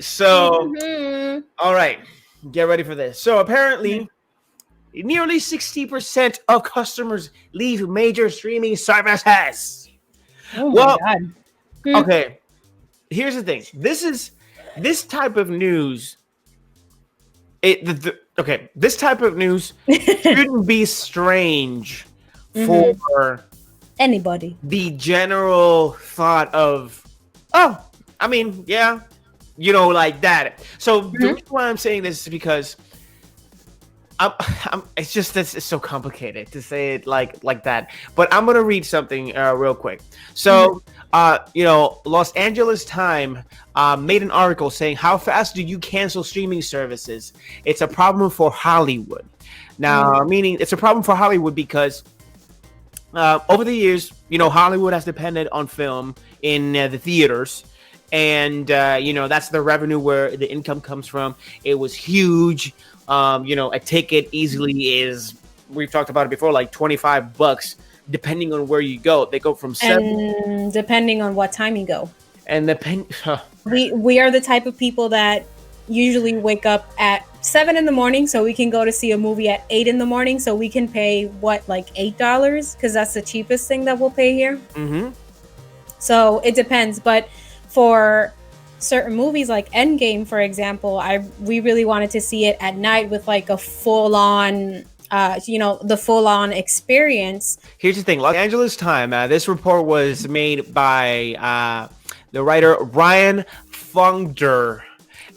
So, Mhm. all right, get ready for this. So apparently, nearly 60% of customers leave major streaming services. Oh my Well, god. Hmm. okay, here's the thing. This type of news. Okay, this type of news shouldn't be strange Hmm. for Anybody. the general thought of, oh, I mean, yeah, like that. So the Hmm. reason why I'm saying this is because it's just it's so complicated to say it like that. But I'm gonna read something real quick. So, Los Angeles Times made an article saying, "How fast do you cancel streaming services? It's a problem for Hollywood." Now, meaning it's a problem for Hollywood because over the years, Hollywood has depended on film in the theaters. And that's the revenue where the income comes from. It was huge. A ticket easily is, we've talked about it before, like $25, depending on where you go. They go from And depending on what time you go. and We are the type of people that usually wake up at 7 in the morning so we can go to see a movie at 8 in the morning, so we can pay like $8 because that's the cheapest thing that we'll pay here. Mm-hmm. So it depends, but for certain movies like Endgame, for example, we really wanted to see it at night with like a full-on the full-on experience. Here's the thing, Los Angeles Times. This report was made by the writer Ryan Fungder.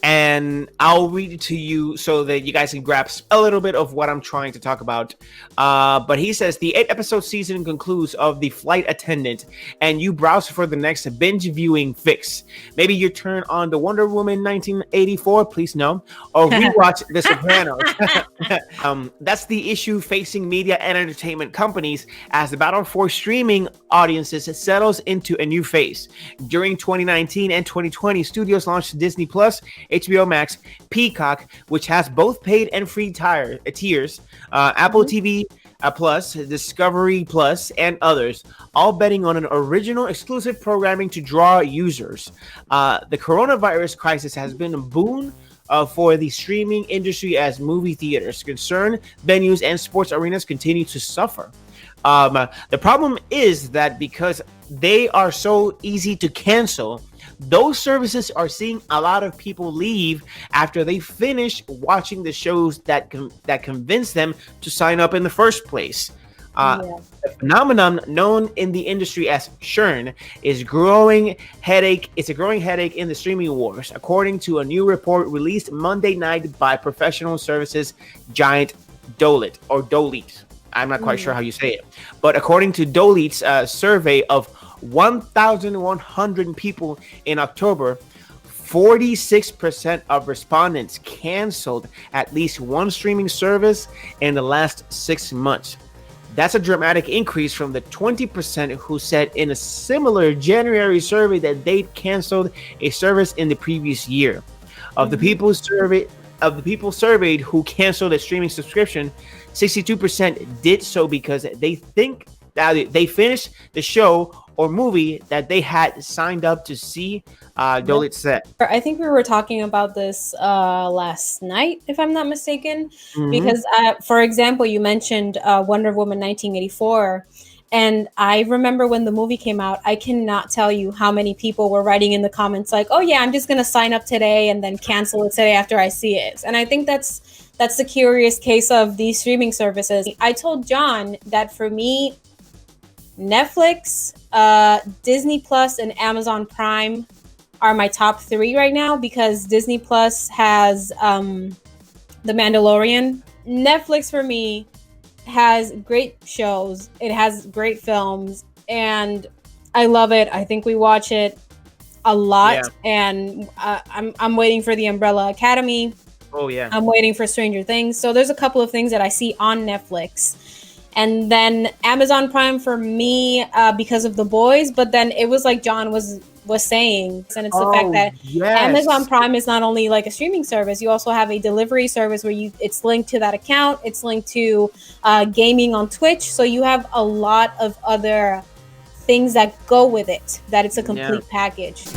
And I'll read it to you so that you guys can grasp a little bit of what I'm trying to talk about. But he says the 8-episode season concludes of The Flight Attendant, and you browse for the next binge viewing fix. Maybe you turn on the Wonder Woman 1984, please no, or rewatch The Sopranos. That's the issue facing media and entertainment companies as the battle for streaming audiences settles into a new phase. During 2019 and 2020, studios launched Disney Plus, HBO Max, Peacock, which has both paid and free tiers, Apple TV Plus, Discovery Plus, and others, all betting on an original exclusive programming to draw users. The coronavirus crisis has been a boon for the streaming industry as movie theaters, concerned venues, and sports arenas continue to suffer. The problem is that because they are so easy to cancel, those services are seeing a lot of people leave after they finish watching the shows that convince them to sign up in the first place. The phenomenon known in the industry as churn is a growing headache in the streaming wars, according to a new report released Monday night by professional services giant Dolit. I'm not quite sure how you say it, but according to Dolit's survey of 1,100 people in October, 46% of respondents canceled at least one streaming service in the last 6 months. That's a dramatic increase from the 20% who said in a similar January survey that they'd canceled a service in the previous year. Of the people surveyed who canceled a streaming subscription, 62% did so because they think that they finished the show or movie that they had signed up to see, Dolit said. I think we were talking about this last night, if I'm not mistaken, because, for example, you mentioned Wonder Woman 1984. And I remember when the movie came out, I cannot tell you how many people were writing in the comments like, oh, yeah, I'm just going to sign up today and then cancel it today after I see it. And I think that's the curious case of these streaming services. I told John that for me, Netflix, Disney Plus, and Amazon Prime are my top 3 right now because Disney Plus has The Mandalorian. Netflix for me has great shows. It has great films, and I love it. I think we watch it a lot, and I'm waiting for The Umbrella Academy. Oh yeah. I'm waiting for Stranger Things. So there's a couple of things that I see on Netflix. And then Amazon Prime for me because of The Boys, but then it was like John was saying, and it's the fact that Amazon Prime is not only like a streaming service, you also have a delivery service where it's linked to that account, it's linked to gaming on Twitch, so you have a lot of other things that go with it, that it's a complete package.